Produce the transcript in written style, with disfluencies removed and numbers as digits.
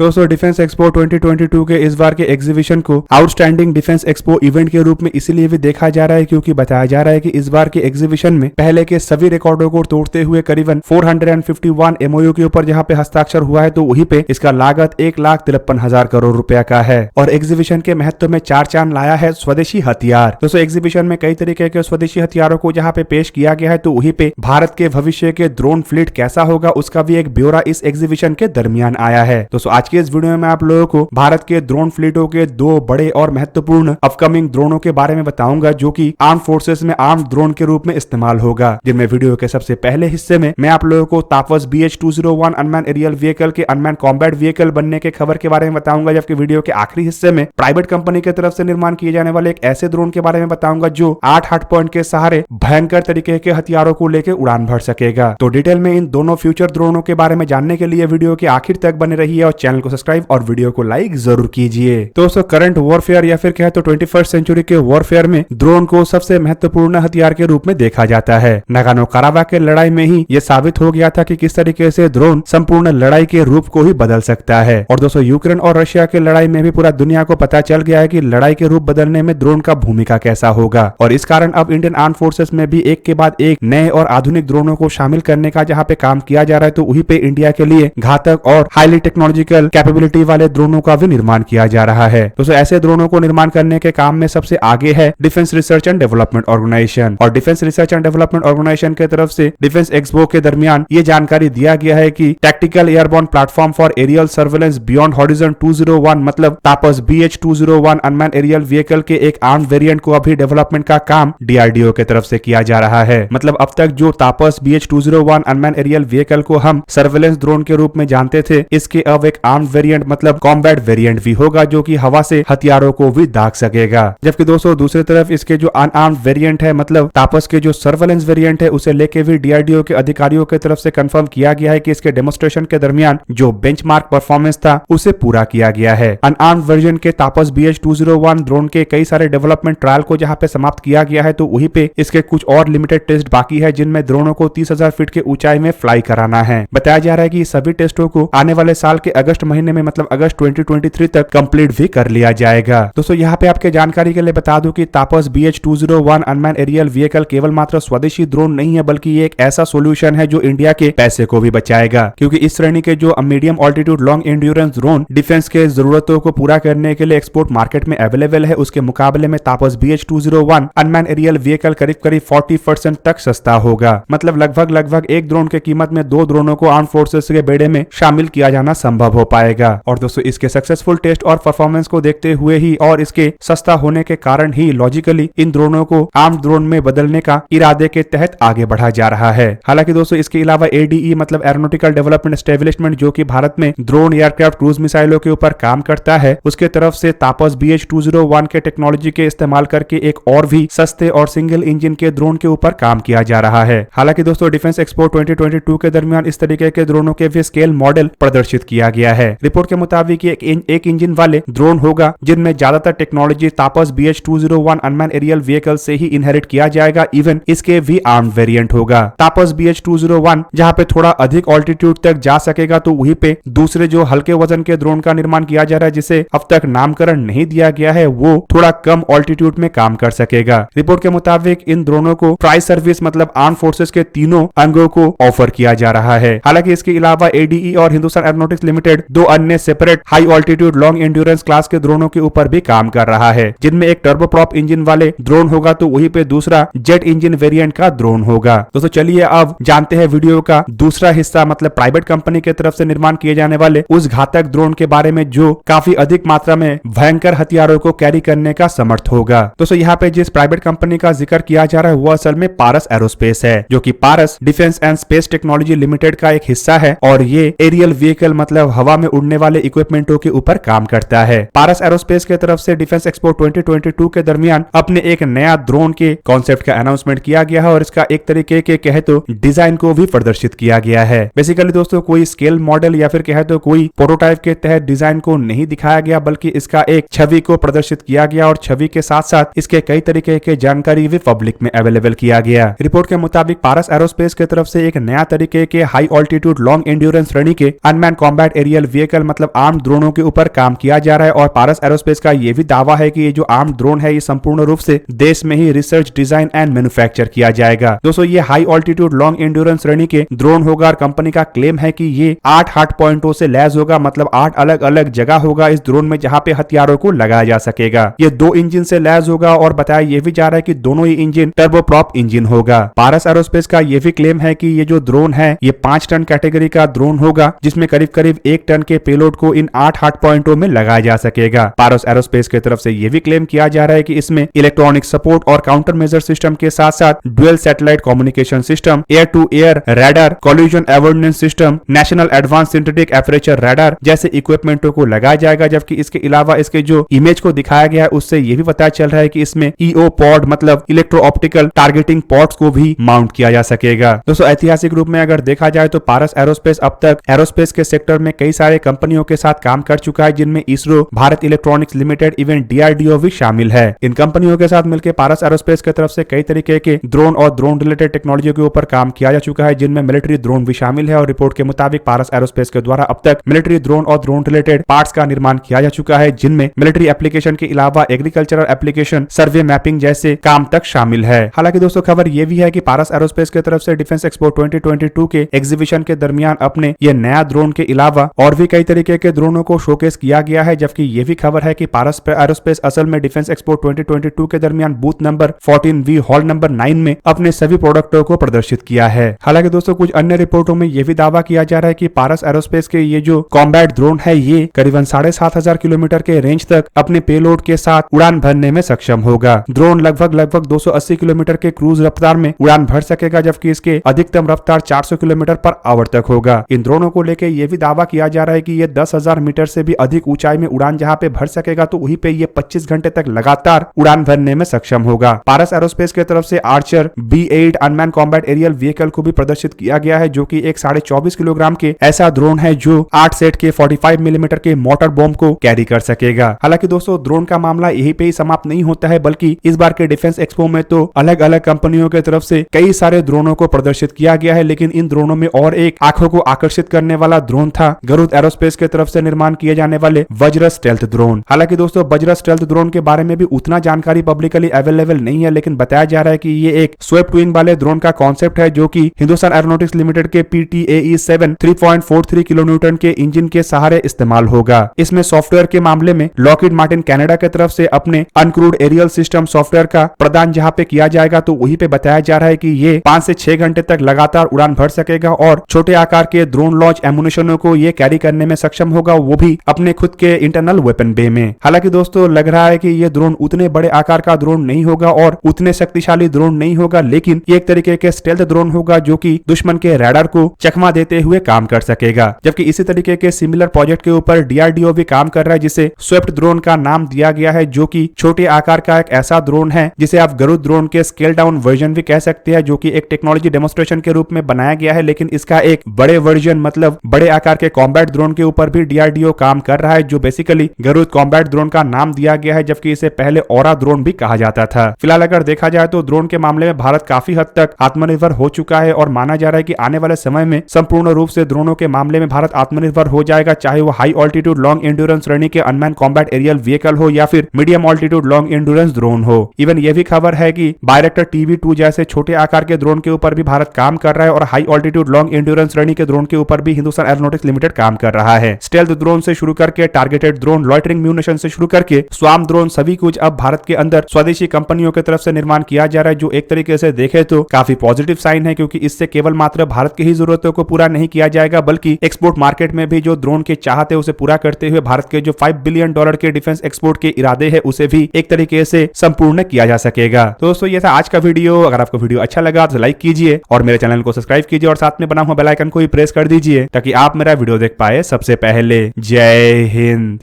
दोस्तों defence expo 2022 के इस बार के एग्जीबिशन को आउटस्टैंडिंग डिफेंस एक्सपो इवेंट के रूप में इसीलिए भी देखा जा रहा है क्योंकि बताया जा रहा है कि इस बार के एग्जीबिशन में पहले के सभी रिकॉर्डों को तोड़ते हुए करीबन 451 एमओयू के ऊपर जहां पे हस्ताक्षर हुआ है तो वहीं पे इसका लागत 1,53,000 करोड़ रुपया का है। और एग्जीबिशन के महत्व में चार चांद लाया है स्वदेशी हथियार। दोस्तों एग्जीबिशन में कई तरीके के स्वदेशी हथियारों को जहाँ पे पेश किया गया है तो वहीं पे भारत के भविष्य के ड्रोन फ्लीट कैसा होगा उसका भी एक ब्यौरा इस एग्जीबिशन के दरमियान आया है। दोस्तों आज के इस वीडियो में आप लोगों को भारत के ड्रोन फ्लीटों के दो बड़े और महत्वपूर्ण अपकमिंग ड्रोनों के बारे में बताऊंगा जो कि आर्म फोर्सेस में आर्म ड्रोन के रूप में इस्तेमाल होगा। जिनमें वीडियो के सबसे पहले हिस्से में मैं आप लोगों को तापस BH-201 अनमैन एरियल व्हीकल के अनमैन कॉम्बैट व्हीकल बनने के खबर के बारे में बताऊंगा, जबकि वीडियो के आखिरी हिस्से में प्राइवेट कंपनी की तरफ से निर्माण किए जाने वाले एक ऐसे ड्रोन के बारे में बताऊंगा जो 8 हार्ड पॉइंट के सहारे भयंकर तरीके के हथियारों को लेकर उड़ान भर सकेगा। तो डिटेल में इन दोनों फ्यूचर ड्रोनों के बारे में जानने के लिए वीडियो के आखिर तक बने रहिए और चैनल को सब्सक्राइब और वीडियो को लाइक जरूर कीजिए। दोस्तों करंट वॉरफेयर या फिर कहे तो 21st सेंचुरी के वॉरफेयर में ड्रोन को सबसे महत्वपूर्ण हथियार के रूप में देखा जाता है। नागानो काराबाख के लड़ाई में ही यह साबित हो गया था कि किस तरीके से ड्रोन संपूर्ण लड़ाई के रूप को ही बदल सकता है। और दोस्तों यूक्रेन और रशिया की लड़ाई में भी पूरा दुनिया को पता चल गया है कि लड़ाई के रूप बदलने में ड्रोन का भूमिका कैसा होगा। और इस कारण अब इंडियन आर्म फोर्सेस में भी एक के बाद एक नए और आधुनिक ड्रोनों को शामिल करने का जहां पे काम किया जा रहा है तो वहीं पे इंडिया के लिए घातक और हाईली टेक्नोलॉजिकल कैपेबिलिटी वाले ड्रोनों का भी निर्माण किया जा रहा है। दोस्तों ऐसे ड्रोनों को निर्माण करने के काम में सबसे आगे है defence research and development organisation. और defence research and development organisation की तरफ से डिफेंस एक्सपो के दरमियान ये जानकारी दिया गया है कि tactical airborne platform for aerial surveillance beyond horizon 201 मतलब तापस BH-201 अनमैन एरियल व्हीकल के एक आर्म वेरिएंट को अभी डेवलपमेंट का काम DRDO की तरफ से किया जा रहा है। मतलब अब तक जो तापस BH-201 अनमैन एरियल व्हीकल को हम सर्वेलेंस ड्रोन के रूप में जानते थे, इसके अब एक आर्म वेरिएंट मतलब कॉम्बैट वेरिएंट भी होगा जो कि हवा से हथियारों को भी दाग सकेगा। जबकि दोस्तों दूसरी तरफ इसके जो अनआर्म्ड वेरिएंट है मतलब तापस के जो सर्वेलेंस वेरिएंट है उसे लेके भी DRDO के अधिकारियों की तरफ से कंफर्म किया गया है कि इसके डेमोन्स्ट्रेशन के दरमियान जो बेंचमार्क परफॉर्मेंस था उसे पूरा किया गया है। अनआर्म्ड वर्जन के तापस BH-201 ड्रोन के कई सारे डेवलपमेंट ट्रायल को जहां पे समाप्त किया गया है तो वहीं पे इसके कुछ और लिमिटेड टेस्ट बाकी है जिनमें ड्रोनों को 30,000 फीट के ऊंचाई में फ्लाई कराना है। बताया जा रहा है कि सभी टेस्टों को आने वाले साल के अगस्त महीने में मतलब अगस्त 2023 तक कंप्लीट भी कर लिया जाएगा। दोस्तों यहाँ पे आपके जानकारी के लिए बता दूं कि तापस BH-201 अनमैन एरियल व्हीकल केवल मात्र स्वदेशी ड्रोन नहीं है बल्कि ये एक ऐसा सोल्यूशन है जो इंडिया के पैसे को भी बचाएगा, क्योंकि इस श्रेणी के जो medium altitude long endurance drone defence के जरूरतों को पूरा करने के लिए एक्सपोर्ट मार्केट में अवेलेबल है, उसके मुकाबले में तापस BH-201 अनमैन एरियल व्हीकल करीब 40% तक सस्ता होगा। मतलब लगभग एक ड्रोन के कीमत में 2 ड्रोनों को आर्म फोर्सेस के बेड़े में शामिल किया जाना संभव हो पाएगा। और दोस्तों इसके सक्सेसफुल टेस्ट और परफॉर्मेंस को देखते हुए ही और इसके सस्ता होने के कारण ही लॉजिकली इन ड्रोनों को आर्म ड्रोन में बदलने का इरादे के तहत आगे बढ़ा जा रहा है। हालांकि दोस्तों इसके अलावा ADE मतलब एरोनॉटिकल डेवलपमेंट एस्टेब्लिशमेंट जो कि भारत में ड्रोन एयरक्राफ्ट क्रूज मिसाइलों के ऊपर काम करता है, उसके तरफ से तापस BH-201 के टेक्नोलॉजी के इस्तेमाल करके एक और भी सस्ते और सिंगल इंजन के ड्रोन के ऊपर काम किया जा रहा है। हालांकि दोस्तों डिफेंस एक्सपो 2022 के दरमियान इस तरीके के ड्रोनों के भी स्केल मॉडल प्रदर्शित किया गया है। रिपोर्ट के मुताबिक एक इंजन वाले ड्रोन होगा जिनमें ज्यादातर टेक्नोलॉजी तापस BH-201 अनमैन एरियल व्हीकल से ही इनहेरिट किया जाएगा। इवन इसके भी आर्म वेरिएंट होगा। तापस BH-201 जहां पे थोड़ा अधिक ऑल्टीट्यूड तक जा सकेगा तो वहीं पे दूसरे जो हल्के वजन के ड्रोन का निर्माण किया जा रहा है जिसे अब तक नामकरण नहीं दिया गया है वो थोड़ा कम ऑल्टीट्यूड में काम कर सकेगा। रिपोर्ट के मुताबिक इन ड्रोनों को प्राइस सर्विस मतलब आर्म फोर्सेस के तीनों अंगों को ऑफर किया जा रहा है। हालांकि इसके अलावा ADE और हिंदुस्तान एरोनॉटिक्स लिमिटेड 2 अन्य separate high altitude long endurance class के ड्रोनों के ऊपर भी काम कर रहा है, जिनमें एक टर्बोप्रॉप इंजन वाले ड्रोन होगा तो वहीं पे दूसरा जेट इंजन वेरिएंट का ड्रोन होगा। दोस्तों चलिए अब जानते हैं वीडियो का दूसरा हिस्सा मतलब प्राइवेट कंपनी की तरफ से निर्माण किए जाने वाले उस घातक ड्रोन के बारे में जो काफी अधिक मात्रा में भयंकर हथियारों को कैरी करने का समर्थ होगा। दोस्तों यहाँ पे जिस प्राइवेट कंपनी का जिक्र किया जा रहा है वो असल में पारस एरोस्पेस है, जो कि Paras defence and space technology limited का एक हिस्सा है और ये एरियल व्हीकल मतलब हवा में उड़ने वाले इक्विपमेंटों के ऊपर काम करता है। पारस एरोस्पेस की तरफ से डिफेंस एक्सपो 2022 के दरमियान अपने एक नया ड्रोन के कॉन्सेप्ट का अनाउंसमेंट किया गया है और इसका एक तरीके के कहे तो डिजाइन को भी प्रदर्शित किया गया है। बेसिकली दोस्तों कोई स्केल मॉडल या फिर कहे तो कोई प्रोटोटाइप के तहत डिजाइन को नहीं दिखाया गया बल्कि इसका एक छवि को प्रदर्शित किया गया और छवि के साथ साथ इसके कई तरीके के जानकारी भी पब्लिक में अवेलेबल किया गया। रिपोर्ट के मुताबिक पारस एरोस्पेस की तरफ से एक नया तरीके के हाई ऑल्टीट्यूड लॉन्ग एंड्योरेंस श्रेणी के अनमैन कॉम्बैट एरियल व्हीकल मतलब आर्म्ड ड्रोनों के ऊपर काम किया जा रहा है और पारस एरोस्पेस का यह भी दावा है कि ये जो आर्म्ड ड्रोन है ये संपूर्ण रूप से देश में ही रिसर्च, डिजाइन एंड मैन्युफैक्चर किया जाएगा। दोस्तों ये हाई ऑल्टीट्यूड लॉन्ग एंड्योरेंस श्रेणी के ड्रोन होगा और कंपनी का क्लेम है कि ये 8 हार्ड पॉइंटों से लैस होगा, मतलब 8 अलग अलग जगह होगा इस ड्रोन में जहां पे हथियारों को लगाया जा सकेगा। ये 2 इंजन से लैस होगा और बताया यह भी जा रहा है कि दोनों ही इंजन टर्बोप्रॉप इंजन होगा। पारस एरोस्पेस का यह भी क्लेम है कि ये जो ड्रोन है ये 5 टन कैटेगरी का ड्रोन होगा, जिसमें करीब करीब 1 टन के पेलोड को इन 8 हार्ड पॉइंटों में लगाया जा सकेगा। पारस एरोस्पेस की तरफ से यह भी क्लेम किया जा रहा है कि इसमें इलेक्ट्रॉनिक सपोर्ट और काउंटर मेजर सिस्टम के साथ साथ dual satellite communication system, air to air radar, collision avoidance system, national advance synthetic aperture radar जैसे इक्विपमेंटों को लगाया जाएगा। जबकि इसके अलावा इसके जो इमेज को दिखाया गया है उससे यह भी पता चल रहा है कि इसमें ईओ पॉड मतलब इलेक्ट्रो ऑप्टिकल टारगेटिंग पॉड्स को भी माउंट किया जा सकेगा। दोस्तों ऐतिहासिक रूप में अगर देखा जाए तो पारस एरोस्पेस अब तक एरोस्पेस के सेक्टर में कई सारे कंपनियों के साथ काम कर चुका है, जिनमें ISRO, Bharat electronics limited, even DRDO भी शामिल है। इन कंपनियों के साथ मिलकर पारस एरोस्पेस की तरफ से कई तरीके के ड्रोन और ड्रोन रिलेटेड टेक्नोलॉजी के ऊपर काम किया जा चुका है, जिनमें मिलिट्री ड्रोन भी शामिल है। और रिपोर्ट के मुताबिक पारस एरोस्पेस के द्वारा अब तक मिलिट्री ड्रोन और ड्रोन रिलेटेड पार्ट्स का निर्माण किया जा चुका है, जिनमें मिलिट्री एप्लीकेशन के अलावा एग्रीकल्चरल एप्लीकेशन, सर्वे मैपिंग जैसे काम तक शामिल है। हालांकि दोस्तों खबर यह भी है कि पारस एरोस्पेस की तरफ से डिफेंस एक्सपो 2022 के एग्जीबिशन के दरमियान अपने ये नया ड्रोन के अलावा और भी कई तरीके के ड्रोनों को शोकेस किया गया है। जबकि यह भी खबर है कि पारस एरोस्पेस असल में डिफेंस एक्सपो 2022 के दरमियान booth number 14V hall number 9 में अपने सभी प्रोडक्टों को प्रदर्शित किया है। हालांकि दोस्तों कुछ अन्य रिपोर्टों में यह भी दावा किया जा रहा है कि पारस एरोस्पेस के ये जो कॉम्बैट ड्रोन है ये करीबन 7,500 किलोमीटर के रेंज तक अपने पेलोड के साथ उड़ान भरने में सक्षम होगा। ड्रोन लगभग 280 किलोमीटर के क्रूज रफ्तार में उड़ान भर सकेगा, जबकि इसके अधिकतम रफ्तार 400 किलोमीटर पर आवर तक होगा। इन ड्रोनों को लेकर यह भी दावा किया जा रहा है कि ये 10,000 मीटर से भी अधिक ऊंचाई में उड़ान जहां पे भर सकेगा तो वहीं पे ये 25 घंटे तक लगातार उड़ान भरने में सक्षम होगा। पारस एरोस्पेस की तरफ से archer B8 unman combat aerial vehicle को भी प्रदर्शित किया गया है, जो कि एक 24.5 किलोग्राम के ऐसा ड्रोन है जो 8 सेट के 45 मिलीमीटर के मोटर बॉम्ब को कैरी कर सकेगा। हालांकि दोस्तों ड्रोन का मामला यहीं पे ही समाप्त नहीं होता है, बल्कि इस बार के डिफेंस एक्सपो में तो अलग अलग कंपनियों की तरफ से कई सारे ड्रोनों को प्रदर्शित किया गया है। लेकिन इन ड्रोनों में और एक आंखों को आकर्षित करने वाला ड्रोन था गरुड़ एरोस्पेस की तरफ से निर्माण किए जाने वाले वज्र स्टेल्थ ड्रोन। हालांकि दोस्तों वज्र स्टेल्थ ड्रोन के बारे में भी उतना जानकारी पब्लिकली अवेलेबल नहीं है, लेकिन बताया जा रहा है कि ये एक स्वेप्ट विंग वाले ड्रोन का कॉन्सेप्ट है, जो कि हिंदुस्तान एरोनॉटिक्स लिमिटेड के PTAE-7 3.43 किलोन्यूटन के इंजन के सहारे इस्तेमाल होगा। इसमें सॉफ्टवेयर के मामले में लॉकहीड मार्टिन कनाडा की तरफ से अपने अनक्रूड एरियल सिस्टम सॉफ्टवेयर का प्रदान जहां पे किया जाएगा, तो वहीं पे बताया जा रहा है कि ये 5 से 6 घंटे तक लगातार उड़ान भर सकेगा और छोटे आकार के ड्रोन लॉन्च एमुनेशनों को ये कैरी करने में सक्षम होगा, वो भी अपने खुद के इंटरनल वेपन बे में। हालांकि दोस्तों लग रहा है कि ये ड्रोन उतने बड़े आकार का ड्रोन नहीं होगा और उतने शक्तिशाली ड्रोन नहीं होगा, लेकिन ये एक तरीके के स्टेल्थ ड्रोन होगा जो कि दुश्मन के रडार को चकमा देते हुए काम कर सकेगा। जबकि इसी तरीके के सिमिलर प्रोजेक्ट के ऊपर डीआरडीओ भी काम कर रहा है, जिसे स्वेप्ट ड्रोन का नाम दिया गया है, जो कि छोटे आकार का एक ऐसा ड्रोन है जिसे आप गरुड़ ड्रोन के स्केल डाउन वर्जन भी कह सकते हैं, जो कि एक टेक्नोलॉजी डेमोन्स्ट्रेशन के रूप में बनाया गया है। लेकिन इसका एक बड़े वर्जन मतलब बड़े आकार के कॉम्बैट ड्रोन के ऊपर भी डीआरडीओ काम कर रहा है, जो बेसिकली गरुड़ कॉम्बैट ड्रोन का नाम दिया गया है, जबकि इसे पहले औरा ड्रोन भी कहा जाता था। फिलहाल अगर देखा जाए तो ड्रोन के मामले में भारत काफी हद तक आत्मनिर्भर हो चुका है और माना जा रहा है कि आने वाले समय में संपूर्ण रूप से ड्रोनों के मामले में भारत आत्मनिर्भर हो जाएगा, चाहे वो हाई ऑल्टीट्यूड लॉन्ग एंड्योरेंस श्रेणी के अनमैन कॉम्बैट एरियल व्हीकल हो या फिर medium altitude long endurance drone हो। इवन ये भी खबर है कि बायरेक्टर TB2 जैसे छोटे आकार के ड्रोन के ऊपर भी भारत काम कर रहा है और हाई ऑल्टीट्यूड लॉन्ग एंड्योरेंस श्रेणी के ड्रोन के ऊपर भी हिंदुस्तान एरोनॉटिक्स लिमिटेड काम कर रहा है। स्टेल्थ ड्रोन से शुरू करके टारगेटेड ड्रोन, लॉइटरिंग म्यूनिशन से शुरू करके स्वाम ड्रोन, सभी कुछ अब भारत के अंदर स्वदेशी कंपनियों की तरफ से निर्माण किया जा रहा है, जो एक तरीके से देखे तो काफी पॉजिटिव साइन है, क्योंकि इससे केवल मात्र भारत की ही जरूरतों को पूरा नहीं किया जाएगा, बल्कि एक्सपोर्ट मार्केट में भी जो ड्रोन के चाहते उसे पूरा करते हुए भारत के जो $5 बिलियन के डिफेंस एक्सपोर्ट के इरादे है उसे भी एक तरीके से संपूर्ण किया जा सकेगा। तो दोस्तों ये था आज का वीडियो। अगर आपको वीडियो अच्छा लगा तो लाइक कीजिए और मेरे चैनल को सब्सक्राइब कीजिए और साथ में बना हुआ बेल आइकन को भी प्रेस कर दीजिए ताकि आप मेरा वीडियो देख पाए सबसे पहले। जय हिंद।